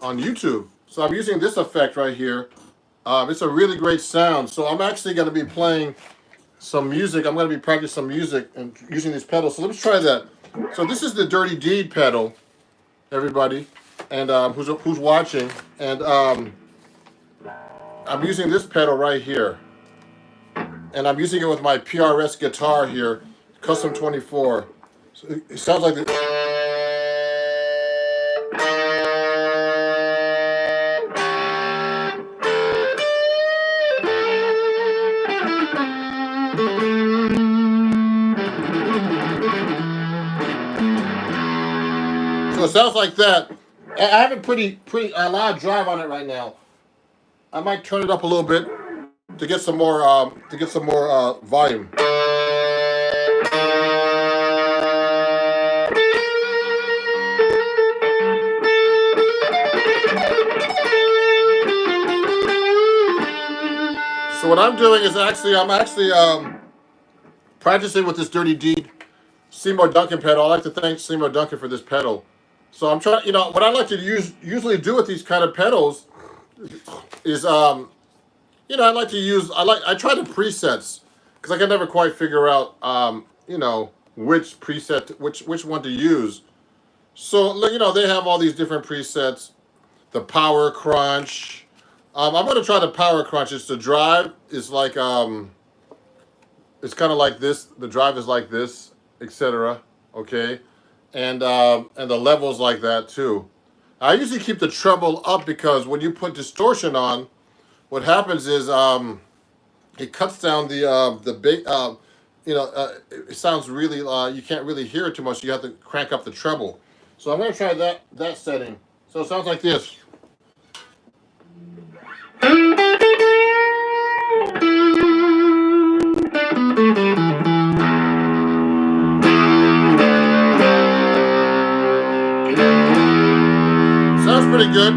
on YouTube. So I'm using this effect right here. It's a really great sound. So I'm actually going to be playing some music. I'm going to be practicing some music and using these pedals. So let's try that. So this is the Dirty Deed pedal, everybody, and who's watching. And I'm using this pedal right here. And I'm using it with my PRS guitar here, Custom 24. So it sounds like this. So it sounds like that. I have a pretty a lot of drive on it right now. I might turn it up a little bit to get some more volume. So what I'm doing is I'm actually practicing with this Dirty Deed Seymour Duncan pedal. I like to thank Seymour Duncan for this pedal. So I'm trying, what I like to usually do with these kind of pedals is, I like to use, I try the presets because I can never quite figure out, which preset, which one to use. So, they have all these different presets, the power crunch. I'm going to try the power crunch. It's the drive is like, it's kind of like this. The drive is like this, etc. Okay. And the levels like that too. I usually keep the treble up because when you put distortion on, what happens is it cuts down the big it sounds really you can't really hear it too much. You have to crank up the treble. So I'm going to try that setting. So it sounds like this. Sounds pretty good.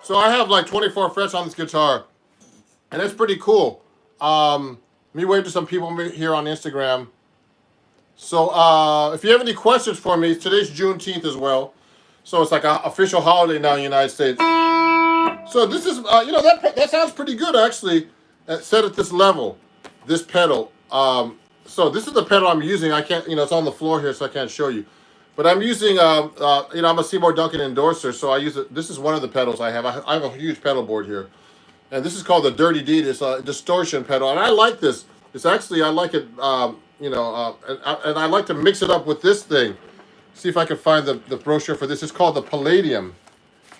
So I have like 24 frets on this guitar, and it's pretty cool. Me wave to some people here on Instagram. So if you have any questions for me, today's Juneteenth as well. So it's like an official holiday now in the United States. So this is, that sounds pretty good actually, set at this level, this pedal. So this is the pedal I'm using. I can't, it's on the floor here, so I can't show you. But I'm using, I'm a Seymour Duncan endorser, so I use it. This is one of the pedals I have. I have a huge pedal board here. And this is called the Dirty Deed. It's a distortion pedal. And I like this. It's actually, I like it, and I like to mix it up with this thing. See if I can find the brochure for this. It's called the Palladium.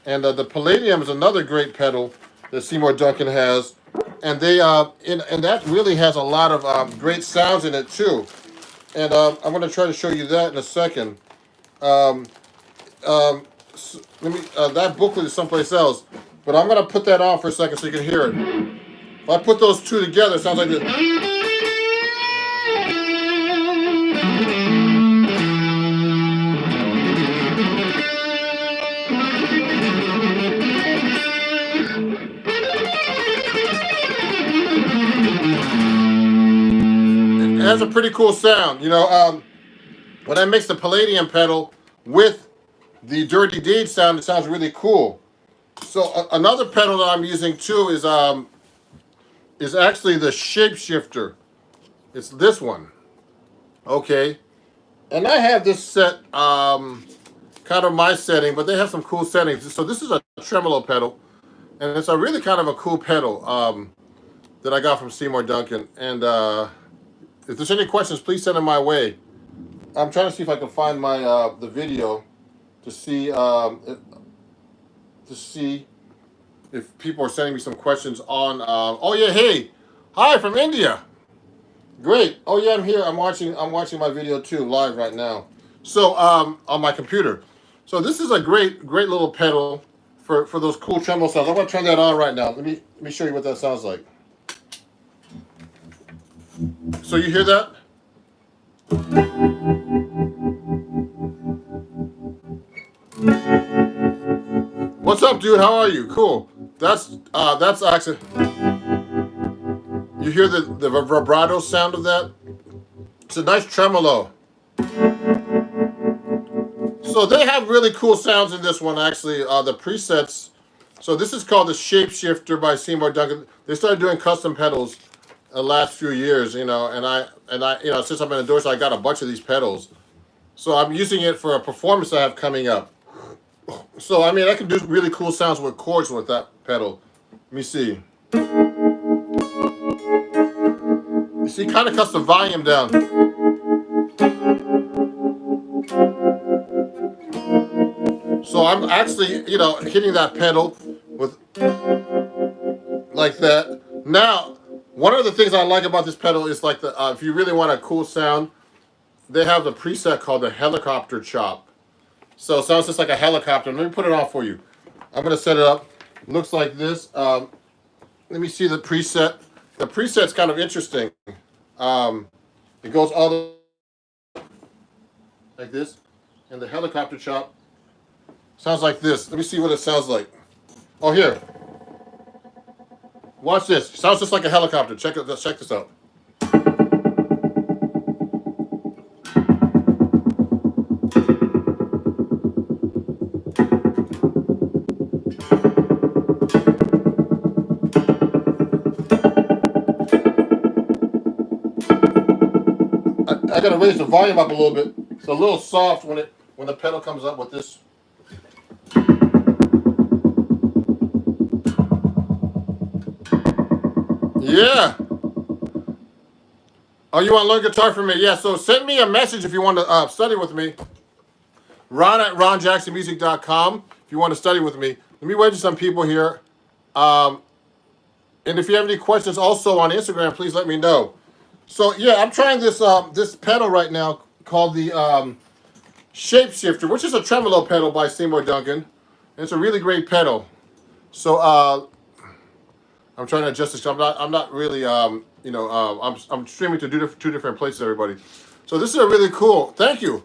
And the Palladium is another great pedal that Seymour Duncan has. And they and that really has a lot of great sounds in it too. And I'm going to try to show you that in a second. Let me. That booklet is someplace else, but I'm going to put that on for a second so you can hear it. If I put those two together, it sounds like this. It has a pretty cool sound, when I mix the Palladium pedal with the Dirty Deed sound, it sounds really cool. So another pedal that I'm using too is actually the Shapeshifter. It's this one, okay. And I have this set, kind of my setting, but they have some cool settings. So this is a tremolo pedal, and it's a really kind of a cool pedal that I got from Seymour Duncan. And if there's any questions, please send them my way. I'm trying to see if I can find my the video to see if people are sending me some questions on. Oh yeah, hey, hi from India. Great. Oh yeah, I'm here. I'm watching my video too live right now. So on my computer. So this is a great little pedal for those cool tremolo sounds. I'm gonna turn that on right now. Let me show you what that sounds like. So you hear that? What's up, dude? How are you? Cool. That's actually, you hear the vibrato sound of that? It's a nice tremolo. So they have really cool sounds in this one, actually. The presets. So this is called the Shapeshifter by Seymour Duncan. They started doing custom pedals the last few years, and I, since I've been endorsed, I got a bunch of these pedals. So I'm using it for a performance I have coming up. So I mean, I can do really cool sounds with chords with that pedal. Let me see. You see, kind of cuts the volume down. So I'm actually, hitting that pedal with like that. Now, one of the things I like about this pedal is like if you really want a cool sound, they have the preset called the helicopter chop. So it sounds just like a helicopter. Let me put it on for you. I'm gonna set it up. It looks like this. Let me see the preset. The preset's kind of interesting. It goes all the like this, and the helicopter chop sounds like this. Let me see what it sounds like. Oh, here. Watch this. Sounds just like a helicopter. Check this out. I gotta raise the volume up a little bit. It's a little soft when the pedal comes up with this. Yeah. Oh, you want to learn guitar from me? Yeah. So send me a message if you want to study with me. Ron at ronjacksonmusic.com if you want to study with me. Let me wait to some people here. And if you have any questions also on Instagram, please let me know. So yeah, I'm trying this pedal right now called the Shapeshifter, which is a tremolo pedal by Seymour Duncan. And it's a really great pedal. So I'm trying to adjust this. I'm not really I'm streaming to two different places, everybody. So this is a really cool. Thank you.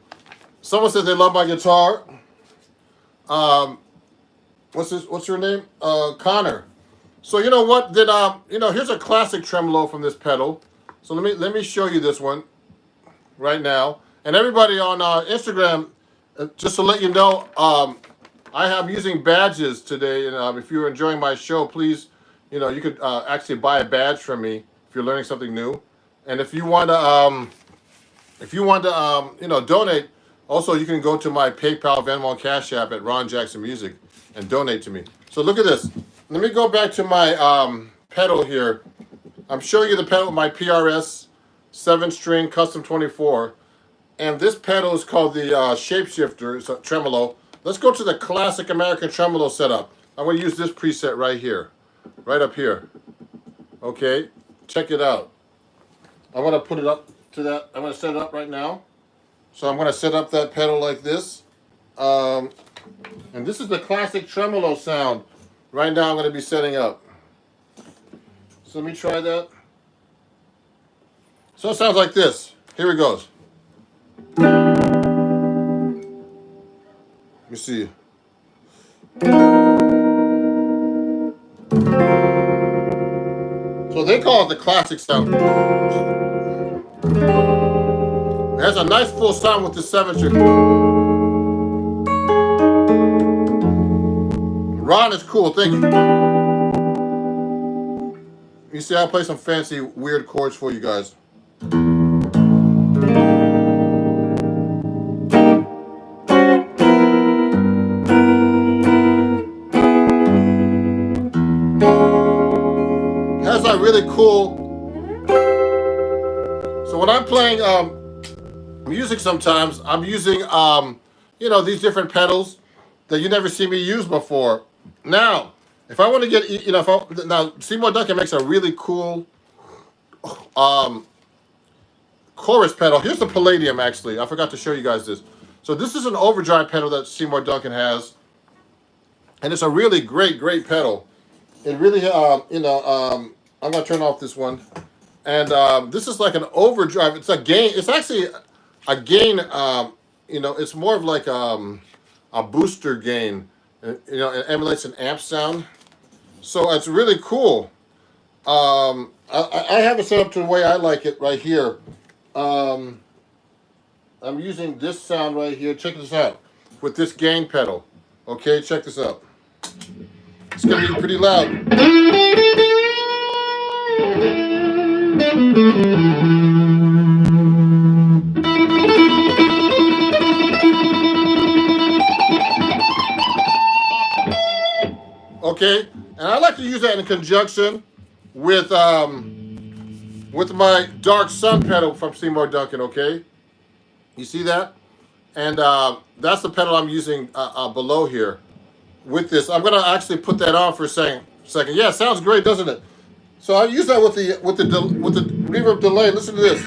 Someone says they love my guitar. What's your name? Connor. So you know what? Then here's a classic tremolo from this pedal. So let me show you this one right now. And everybody on Instagram, just to let you know, I am using badges today. And if you're enjoying my show, please, you could actually buy a badge from me if you're learning something new. And if you want to, donate. Also, you can go to my PayPal, Venmo, and Cash App at Ron Jackson Music and donate to me. So look at this. Let me go back to my pedal here. I'm showing you the pedal, my PRS 7-string custom 24. And this pedal is called the Shapeshifter. It's a tremolo. Let's go to the classic American tremolo setup. I'm going to use this preset right here. Right up here. Okay, check it out. I want to put it up to that. I'm going to set it up right now. So I'm going to set up that pedal like this. And this is the classic tremolo sound. Right now I'm going to be setting up. So let me try that. So it sounds like this. Here it goes. Let me see. So they call it the classic sound. It has a nice full sound with the 7-string. Ron is cool, thank you. You see, I'll play some fancy, weird chords for you guys. It has a really cool. So when I'm playing music sometimes, I'm using, these different pedals that you never see me use before. Now, if I want to get, now Seymour Duncan makes a really cool chorus pedal. Here's the Palladium, actually. I forgot to show you guys this. So this is an overdrive pedal that Seymour Duncan has. And it's a really great, great pedal. It really, I'm going to turn off this one. And this is like an overdrive. It's a gain. It's actually a gain. It's more of like a booster gain. It emulates an amp sound, so it's really cool. I have it set up to the way I like it right here. Um, I'm using this sound right here. Check this out with this gain pedal. Okay, check this out. It's gonna be pretty loud. Okay, and I like to use that in conjunction with my Dark Sun pedal from Seymour Duncan. Okay, you see that? And that's the pedal I'm using below here. With this, I'm gonna actually put that on for a second. Yeah, sounds great, doesn't it? So I use that with the reverb delay. Listen to this.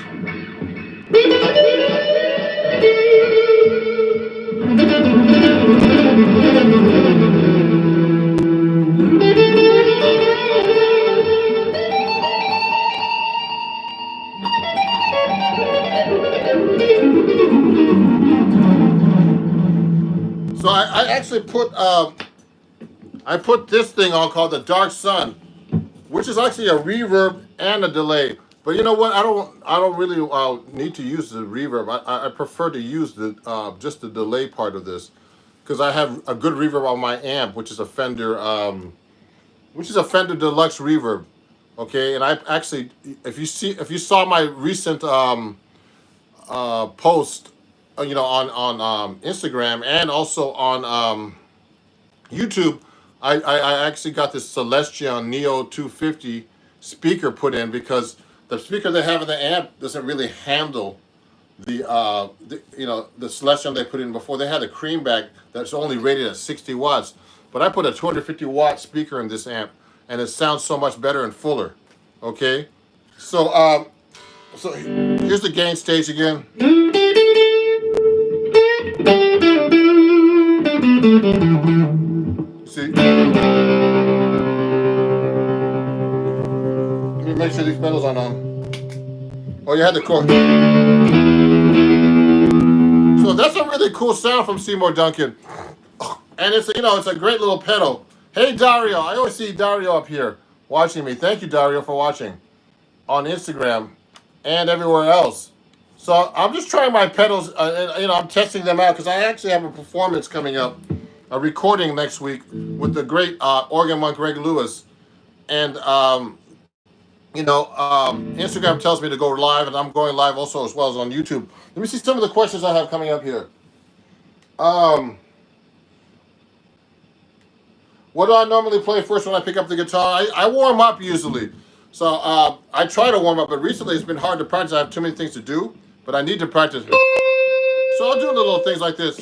So I actually put this thing on called the Dark Sun, which is actually a reverb and a delay. But you know what? I don't really need to use the reverb. I prefer to use the just the delay part of this because I have a good reverb on my amp, which is a Fender Deluxe reverb. Okay, and I actually, if you saw my recent post, on Instagram and also on YouTube, I actually got this Celestion Neo 250 speaker put in because the speaker they have in the amp doesn't really handle the Celestion they put in before. They had a creamback that's only rated at 60 watts, but I put a 250-watt speaker in this amp, and it sounds so much better and fuller. Okay, so here's the gain stage again. See, let me make sure these pedals are on. Oh, you had the chord. So that's a really cool sound from Seymour Duncan, and it's a great little pedal. Hey Dario, I always see Dario up here watching me. Thank you, Dario, for watching on Instagram and everywhere else. So I'm just trying my pedals. I'm testing them out because I actually have a performance coming up, a recording next week with the great organ monk Greg Lewis, and Instagram tells me to go live, and I'm going live also as well as on YouTube. Let me see some of the questions I have coming up here. What do I normally play first when I pick up the guitar? I warm up usually. So I try to warm up, but recently it's been hard to practice. I have too many things to do, but I need to practice. So I'll do little things like this.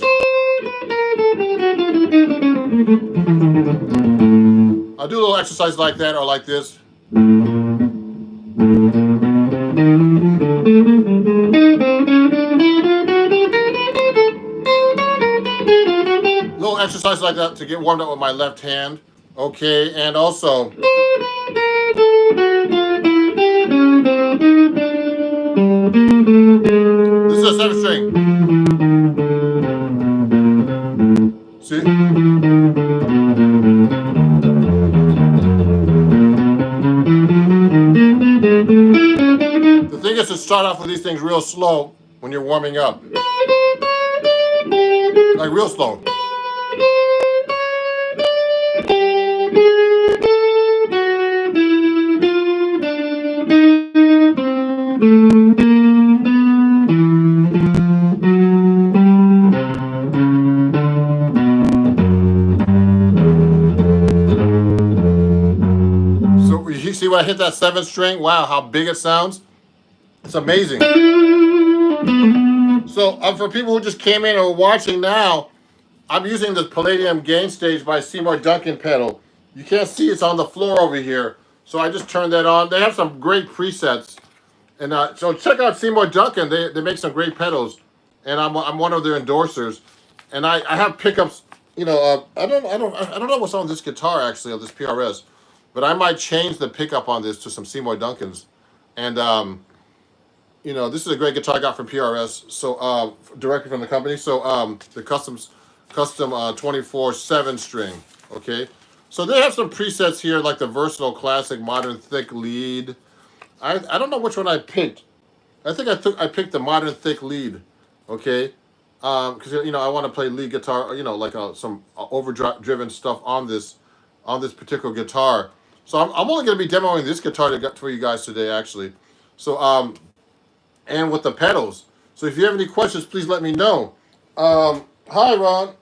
I'll do a little exercise like that or like this. Little exercise like that to get warmed up with my left hand. Okay, and also this is a 7th string. See? The thing is to start off with these things real slow when you're warming up. Like real slow. So you see when I hit that 7th string? Wow, how big it sounds. It's amazing. So for people who just came in or are watching now, I'm using the Palladium Gain Stage by Seymour Duncan pedal. You can't see it's on the floor over here. So I just turned that on. They have some great presets. And so check out Seymour Duncan. They make some great pedals. And I'm one of their endorsers. And I have pickups, I don't know what's on this guitar actually, on this PRS. But I might change the pickup on this to some Seymour Duncans. And this is a great guitar I got from PRS, so directly from the company. So the custom 24/7 string. Okay, so they have some presets here like the versatile, classic, modern, thick lead. I don't know which one I picked. I think I picked the modern thick lead. Okay, because I want to play lead guitar. Like some overdriven stuff on this particular guitar. So I'm only going to be demoing this guitar to get for you guys today, actually. So and with the pedals. So if you have any questions, please let me know. Hi, Ron.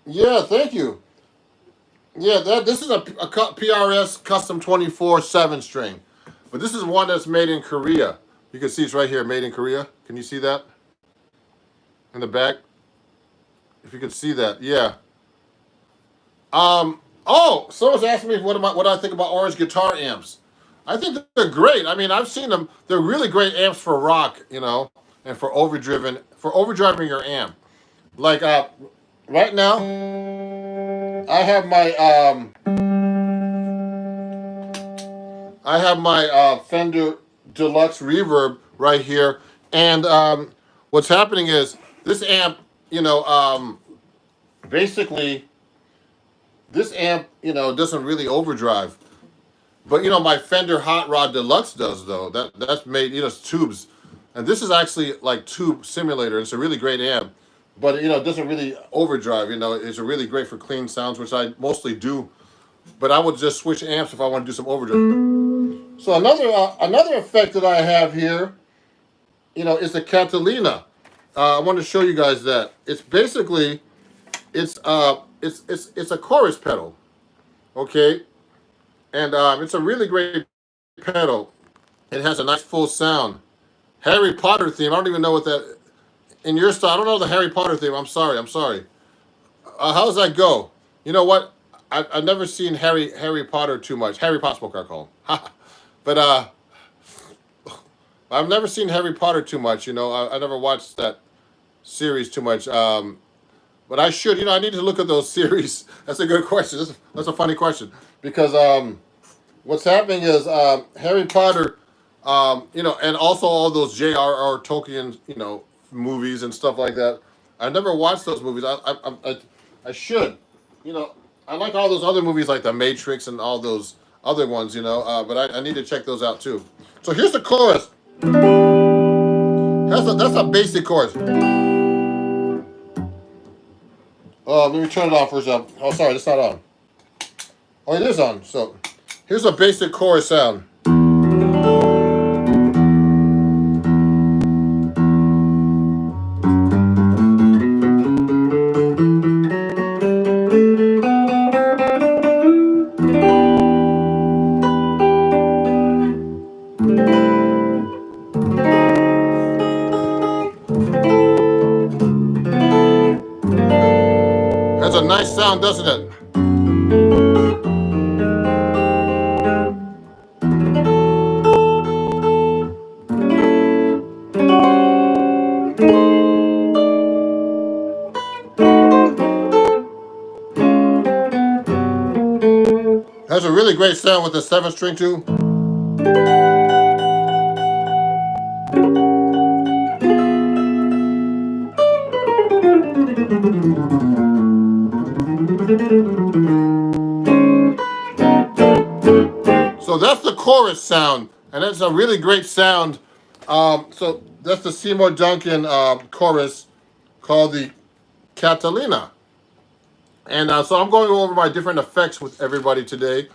Yeah, thank you. Yeah, this is a PRS custom 24/7 string, but this is one that's made in Korea. You can see it's right here, made in Korea. Can you see that in the back? If you can see that, yeah. Oh, someone's asking me what I think about orange guitar amps. I think they're great. I mean, I've seen them. They're really great amps for rock, and for overdriving your amp. Like right now, I have my Fender Deluxe Reverb right here, and what's happening is this amp, basically this amp, doesn't really overdrive. But my Fender Hot Rod Deluxe does though. That's made, it's tubes, and this is actually like tube simulator. It's a really great amp, but it doesn't really overdrive. It's a really great for clean sounds, which I mostly do. But I would just switch amps if I want to do some overdrive. So another effect that I have here, is the Catalina. I want to show you guys that. It's basically it's a chorus pedal, okay. And it's a really great pedal. It has a nice full sound. Harry Potter theme. I don't even know what that in your style. I don't know the Harry Potter theme. I'm sorry. How does that go? You know what? I've never seen Harry Potter too much. Harry Potsmoker, I call him. But I've never seen Harry Potter too much. I never watched that series too much. But I should. I need to look at those series. That's a good question. That's a funny question because what's happening is Harry Potter, and also all those J.R.R. Tolkien, movies and stuff like that. I never watched those movies. I should. I like all those other movies like The Matrix and all those other ones. But I need to check those out too. So here's the chorus. That's a basic chorus. Let me turn it off for a second. Oh, sorry, it's not on. Oh, it is on. So here's a basic chorus sound. That's a nice sound, doesn't it? That's a really great sound with the 7 string too. So that's the chorus sound, and that's a really great sound. So that's the Seymour Duncan chorus called the Catalina. And so I'm going over my different effects with everybody today.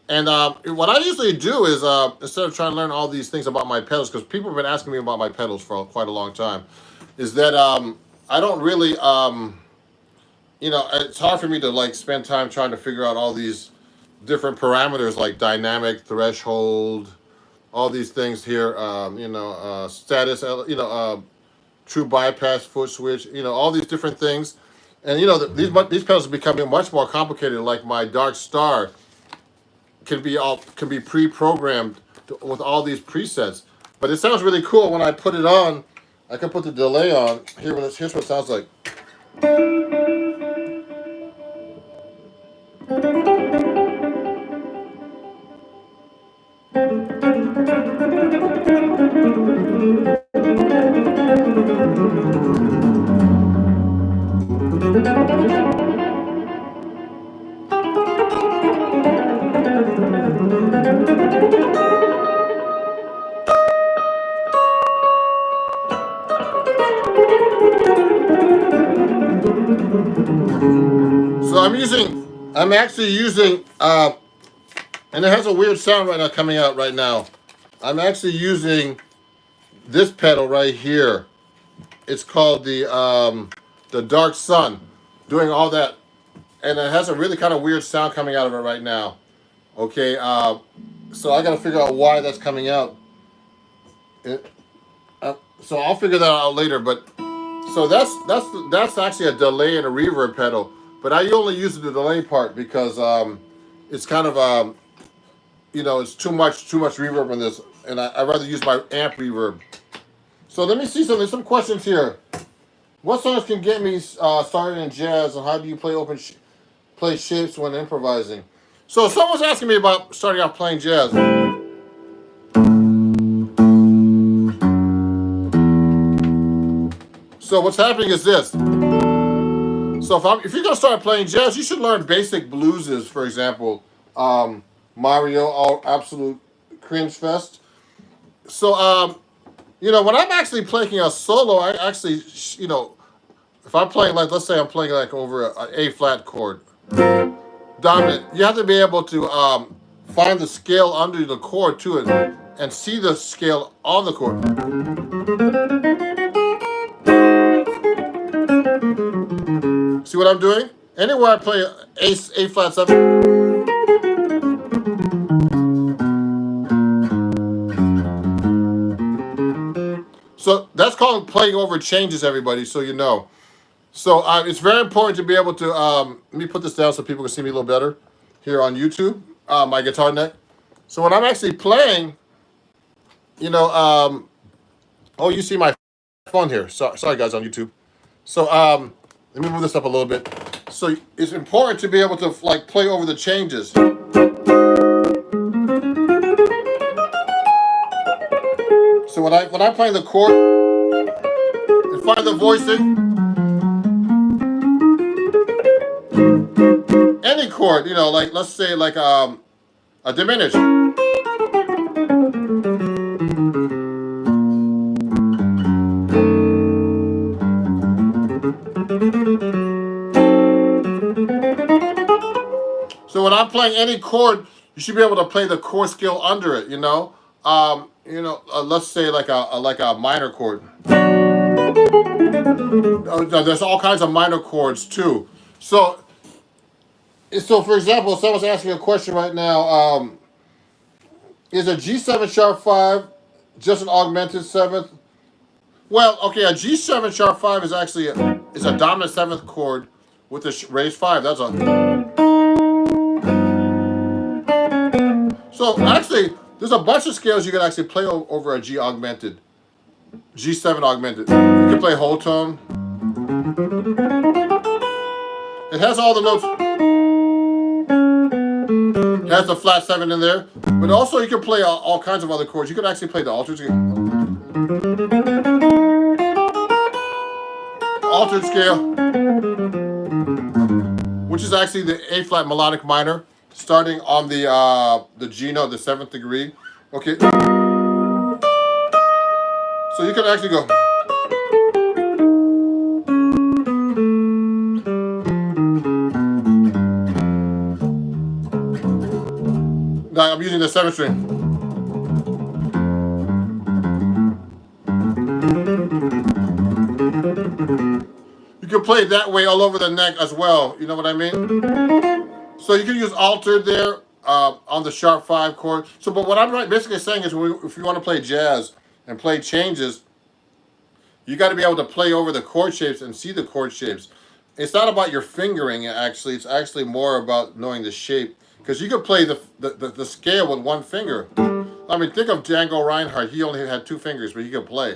And what I usually do is, instead of trying to learn all these things about my pedals, because people have been asking me about my pedals for quite a long time, is that I don't really, it's hard for me to spend time trying to figure out all these different parameters like dynamic, threshold, all these things here, status, true bypass, foot switch, all these different things. And these pedals are becoming much more complicated. Like my Dark Star can be pre-programmed with all these presets. But it sounds really cool when I put it on. I can put the delay on. Here's what it sounds like. So I'm actually using, and it has a weird sound right now coming out right now. I'm actually using this pedal right here. It's called the Dark Sun, doing all that, and it has a really kind of weird sound coming out of it right now. Okay, so I got to figure out why that's coming out. It, so I'll figure that out later. But so that's actually a delay and a reverb pedal. But I only use the delay part because it's kind of it's too much reverb in this, and I'd rather use my amp reverb. So let me see something. There's some questions here. What songs can get me started in jazz, and how do you play shapes when improvising? So someone's asking me about starting off playing jazz. So what's happening is this. So if you're gonna start playing jazz, you should learn basic blueses, for example, Mario, all absolute cringe fest. So when I'm actually playing a solo, I actually if I'm playing, like, let's say I'm playing like over an A flat chord, dominant, you have to be able to find the scale under the chord to it and see the scale on the chord. See what I'm doing? Anywhere I play A flat 7. So that's called playing over changes, everybody, so you know. So it's very important to be able to, let me put this down so people can see me a little better here on YouTube, my guitar neck. So when I'm actually playing, oh, you see my phone here. Sorry guys on YouTube. So let me move this up a little bit. So it's important to be able to like play over the changes. So when I'm playing the chord and find the voicing, any chord, like let's say like a diminished. So when I'm playing any chord, you should be able to play the chord scale under it. Let's say like a minor chord. There's all kinds of minor chords too. So for example, someone's asking a question right now. Is a G7 sharp 5 just an augmented seventh? Well, okay, a G7 sharp 5 is actually is a dominant seventh chord with a raised 5. That's a. So actually, there's a bunch of scales you can actually play over a G augmented, G7 augmented. You can play whole tone. It has all the notes. It has the flat 7 in there, but also you can play all kinds of other chords. You can actually play the altered scale, which is actually the A flat melodic minor, starting on the G note, the 7th degree. Okay, so you can actually go. Now I'm using the 7th string. You can play it that way all over the neck as well. You know what I mean? So you can use altered there on the sharp 5 chord. So, but what I'm basically saying is, if you want to play jazz and play changes, you got to be able to play over the chord shapes and see the chord shapes. It's not about your fingering, actually. It's actually more about knowing the shape. Because you could play the scale with one finger. I mean, think of Django Reinhardt. He only had 2 fingers, but he could play.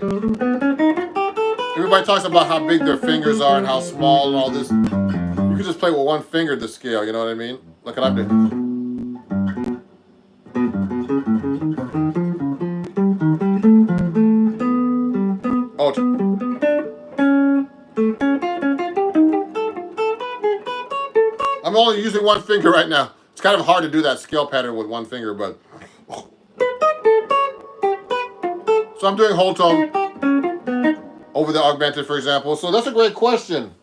Everybody talks about how big their fingers are and how small and all this. You could just play with one finger the scale, you know what I mean? Look what I'm doing. only using one finger right now. It's kind of hard to do that scale pattern with one finger, but. So I'm doing whole tone over the augmented, for example. So that's a great question.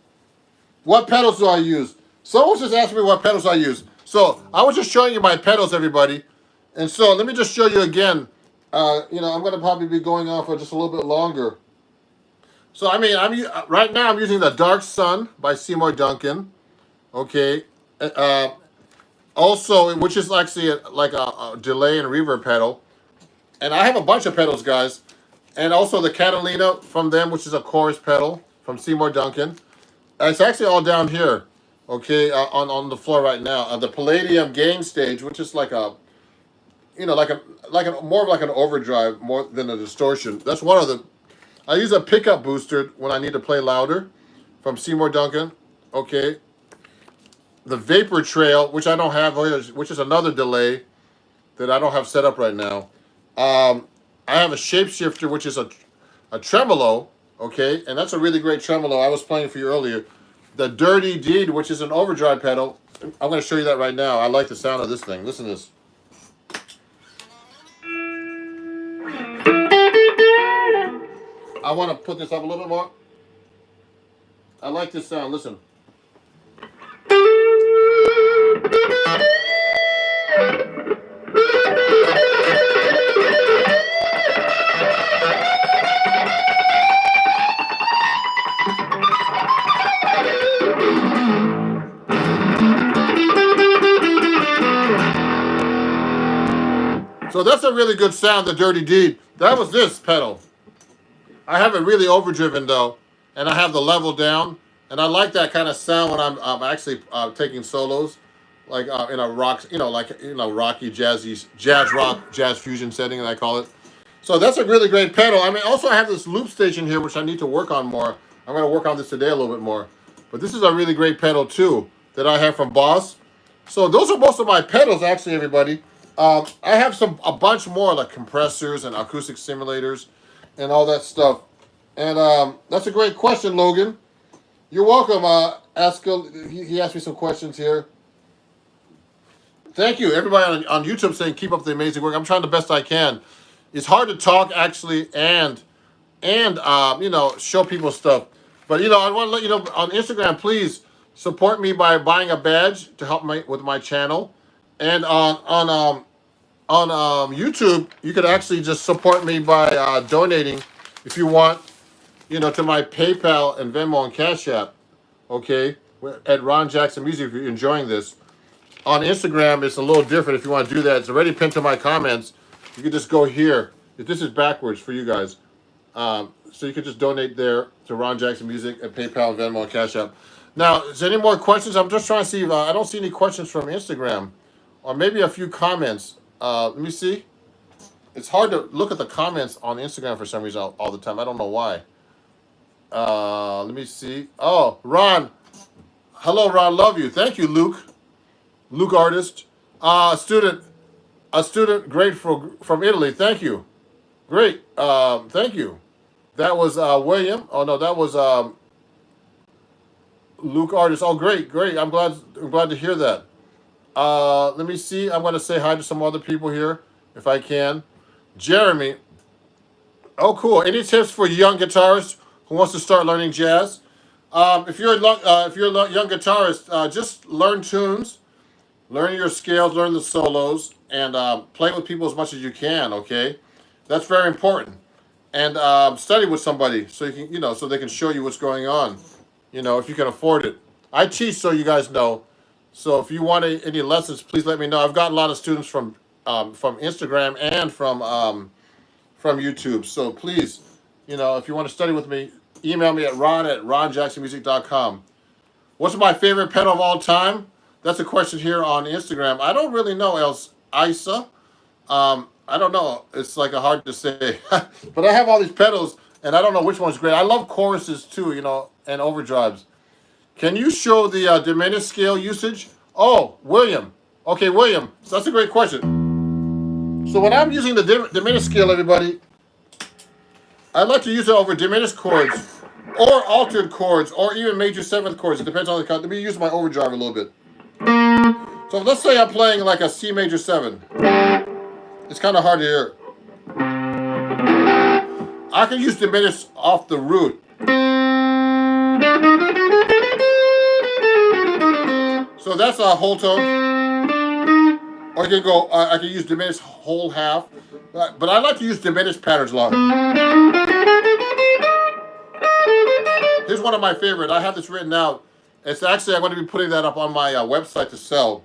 What pedals do I use? Someone just asked me what pedals I use. So I was just showing you my pedals, everybody. And so let me just show you again. You know, I'm going to probably be going on for just a little bit longer. So, I mean, right now I'm using the Dark Sun by Seymour Duncan. Okay. Also, which is actually like a delay and reverb pedal. And I have a bunch of pedals, guys. And also the Catalina from them, which is a chorus pedal from Seymour Duncan. It's actually all down here, okay, on the floor right now. The Palladium gain stage, which is like a, you know, more of like an overdrive more than a distortion. That's one of the. I use a pickup booster when I need to play louder, from Seymour Duncan. Okay. The Vapor Trail, which I don't have, which is another delay that I don't have set up right now. I have a Shapeshifter, which is a tremolo, okay, and that's a really great tremolo. I was playing for you earlier. The Dirty Deed, which is an overdrive pedal. I'm going to show you that right now. I like the sound of this thing. Listen to this. I want to put this up a little bit more. I like this sound. Listen. So that's a really good sound, the Dirty Deed. That was this pedal. I have it really overdriven though, and I have the level down, and I like that kind of sound when I'm actually taking solos, like in a rock, rocky, jazz rock, jazz fusion setting, I call it. So that's a really great pedal. I mean, also I have this loop station here, which I need to work on more. I'm going to work on this today a little bit more. But this is a really great pedal too that I have from Boss. So those are most of my pedals, actually, everybody. I have a bunch more like compressors and acoustic simulators and all that stuff. And that's a great question, Logan. You're welcome, Askell. He asked me some questions here. Thank you, everybody on YouTube saying keep up the amazing work. I'm trying the best I can. It's hard to talk actually and show people stuff. But I want to let you know on Instagram, please support me by buying a badge to help with my channel. And on YouTube, you could actually just support me by donating if you want, to my PayPal and Venmo and Cash App. Okay, at Ron Jackson Music if you're enjoying this. On Instagram, it's a little different if you want to do that. It's already pinned to my comments. You can just go here. This is backwards for you guys. So you can just donate there to Ron Jackson Music at PayPal, Venmo, and Cash App. Now, is there any more questions? I'm just trying to see if I don't see any questions from Instagram. Or maybe a few comments. Let me see. It's hard to look at the comments on Instagram for some reason all the time. I don't know why. Let me see. Oh, Ron. Hello, Ron. Love you. Thank you, Luke. Luke Artist. A student great from Italy. Thank you. Great. Thank you. That was William. Oh no, that was Luke Artist. Oh, great. I'm glad to hear that. Let me see. I'm going to say hi to some other people here, if I can. Jeremy. Oh, cool. Any tips for young guitarists who wants to start learning jazz? If you're a young guitarist, just learn tunes, learn your scales, learn the solos, and play with people as much as you can. Okay, that's very important. And study with somebody so you can, so they can show you what's going on. If you can afford it. I teach, so you guys know. So if you want any lessons, please let me know. I've got a lot of students from Instagram and from YouTube. So please, if you want to study with me, email me at ron@ronjacksonmusic.com. What's my favorite pedal of all time? That's a question here on Instagram. I don't really know, Isa. I don't know. It's like hard to say. But I have all these pedals, and I don't know which one's great. I love choruses too, and overdrives. Can you show the diminished scale usage? Oh, William. Okay, William. So that's a great question. So when I'm using the diminished scale, everybody, I like to use it over diminished chords or altered chords or even major seventh chords. It depends on the chord. Let me use my overdrive a little bit. So let's say I'm playing like a C major 7. It's kind of hard to hear. I can use diminished off the root. So that's a whole tone. Or you can go, I can use diminished whole half. But I like to use diminished patterns a lot. Here's one of my favorite. I have this written out. It's actually, I'm going to be putting that up on my website to sell.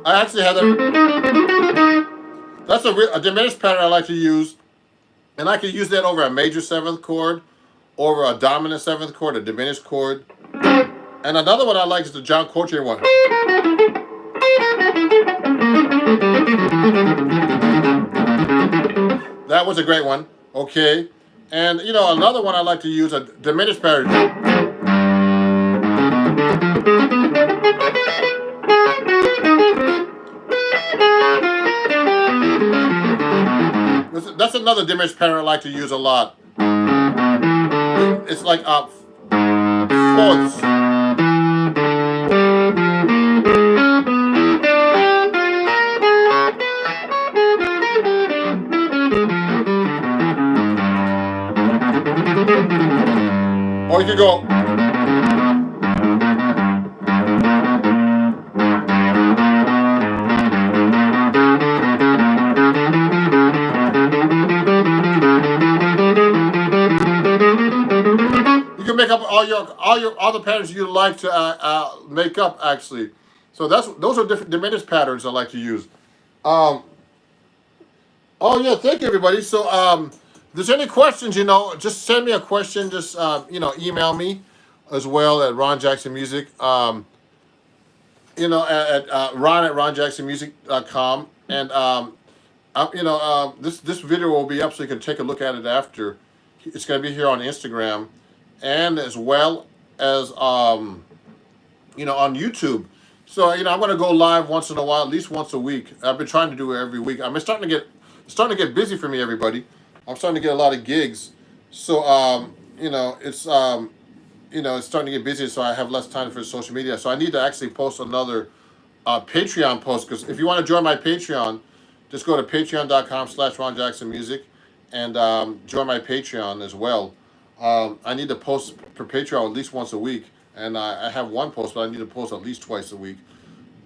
I actually have that. That's a diminished pattern I like to use. And I can use that over a major 7th chord, over a dominant 7th chord, a diminished chord. And another one I like is the John Coltrane one. That was a great one. Okay. And, you know, another one I like to use, a diminished pattern. That's another diminished pattern I like to use a lot. It's like fourths. Or you could go. You can make up all the patterns you'd like to make up actually. So those are different diminished patterns I like to use. Oh yeah, thank you everybody. So if there's any questions, you know, just send me a question. Just you know, email me as well at Ron Jackson Music. You know, at Ron at ronjacksonmusic.com. And you know, this video will be up so you can take a look at it after. It's going to be here on Instagram, and as well as you know, on YouTube. So you know, I'm going to go live once in a while, at least once a week. I've been trying to do it every week. It's starting to get busy for me, everybody. I'm starting to get a lot of gigs. So you know, it's you know, it's starting to get busy, so I have less time for social media. So I need to actually post another Patreon post, because if you want to join my Patreon, just go to patreon.com/RonJacksonMusic and join my Patreon as well. I need to post for Patreon at least once a week, and I have one post, but I need to post at least twice a week.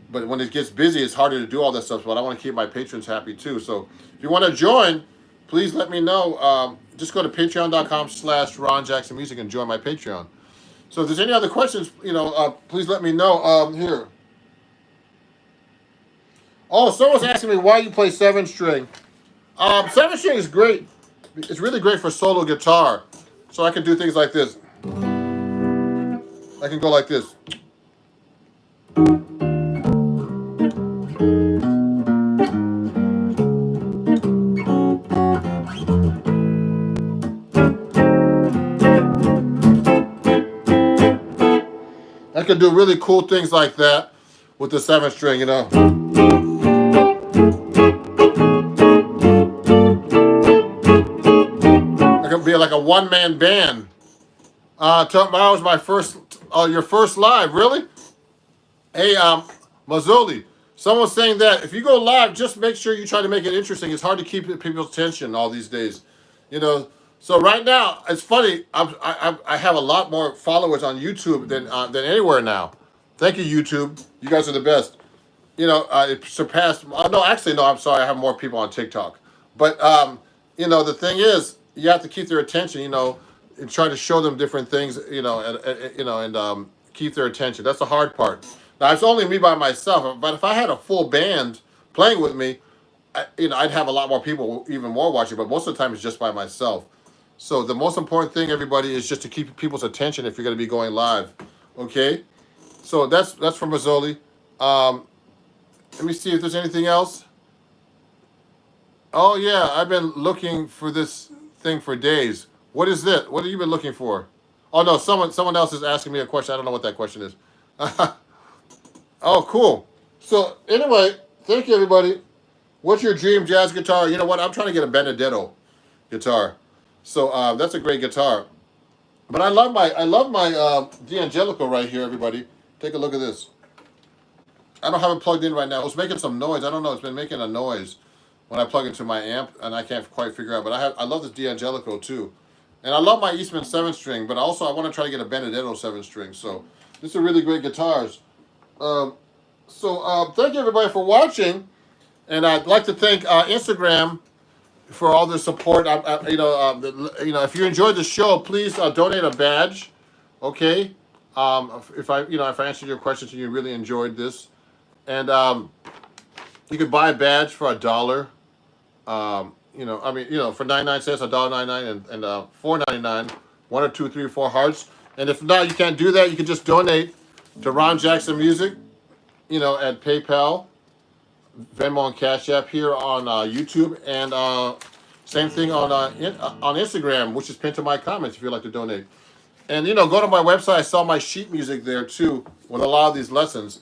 But when it gets busy, it's harder to do all that stuff, but I want to keep my patrons happy too. So if you want to join, please let me know. Just go to patreon.com/RonJacksonMusic and join my Patreon. So if there's any other questions, you know, please let me know. Here. Oh, someone's asking me why you play 7-string. 7-string is great. It's really great for solo guitar. So I can do things like this. I can go like this. I can do really cool things like that with the 7-string, you know. I can be like a one-man band. Tomorrow's my first, your first live, really? Hey, Mazzoli, someone's saying that if you go live, just make sure you try to make it interesting. It's hard to keep people's attention all these days, you know. So right now, it's funny. I have a lot more followers on YouTube than anywhere now. Thank you, YouTube. You guys are the best. You know, it surpassed. No, actually, no. I'm sorry. I have more people on TikTok. But you know, the thing is, you have to keep their attention. You know, and try to show them different things. You know, and keep their attention. That's the hard part. Now, it's only me by myself. But if I had a full band playing with me, you know, I'd have a lot more people, even more watching. But most of the time, it's just by myself. So the most important thing, everybody, is just to keep people's attention if you're going to be going live, okay? So that's from Mazzoli. Let me see if there's anything else. Oh yeah, I've been looking for this thing for days. What is this? What have you been looking for? Oh no, someone else is asking me a question. I don't know what that question is. Oh, cool. So anyway, thank you, everybody. What's your dream jazz guitar? You know what? I'm trying to get a Benedetto guitar. So that's a great guitar. But I love my D'Angelico right here, everybody. Take a look at this. I don't have it plugged in right now. It's making some noise. I don't know. It's been making a noise when I plug into my amp, and I can't quite figure out. But I love this D'Angelico too, and I love my Eastman 7-string. But also I want to try to get a Benedetto 7-string. So these are really great guitars. Thank you everybody for watching, and I'd like to thank Instagram for all the support. If you enjoyed the show, please donate a badge. Okay, if I answered your questions and you really enjoyed this, and you could buy a badge for $1. For 99 cents, $1.99, and $4.99. 1 or 2, 3, 4 hearts. And if not, you can't do that. You can just donate to Ron Jackson Music. At PayPal, Venmo, and Cash App here on YouTube, and same thing on Instagram, which is pinned to my comments if you'd like to donate. And go to my website. I sell my sheet music there too with a lot of these lessons,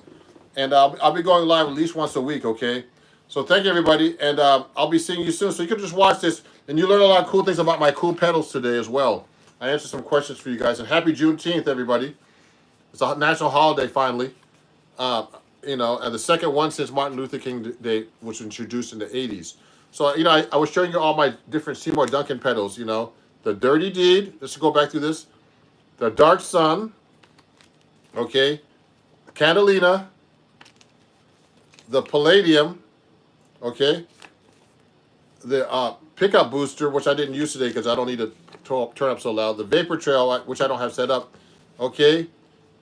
and I'll be going live at least once a week. Okay, so thank you everybody, and I'll be seeing you soon. So you can just watch this, and you learn a lot of cool things about my cool pedals today as well. I answered some questions for you guys, and happy Juneteenth, everybody! It's a national holiday finally. And the second one since Martin Luther King Day, which was introduced in the 80s. So, I was showing you all my different Seymour Duncan pedals, the Dirty Deed, let's go back through this, the Dark Sun, okay, Catalina, the Palladium, okay, the Pickup Booster, which I didn't use today because I don't need to turn up so loud, the Vapor Trail, which I don't have set up, okay,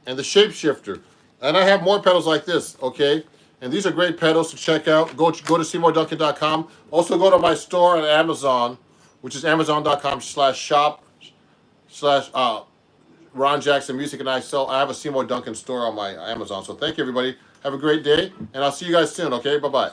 and the Shapeshifter. And I have more pedals like this, okay? And these are great pedals to check out. Go to SeymourDuncan.com. Also go to my store on Amazon, which is Amazon.com/shop/Ron Jackson Music. And I have a Seymour Duncan store on my Amazon. So thank you, everybody. Have a great day. And I'll see you guys soon, okay? Bye-bye.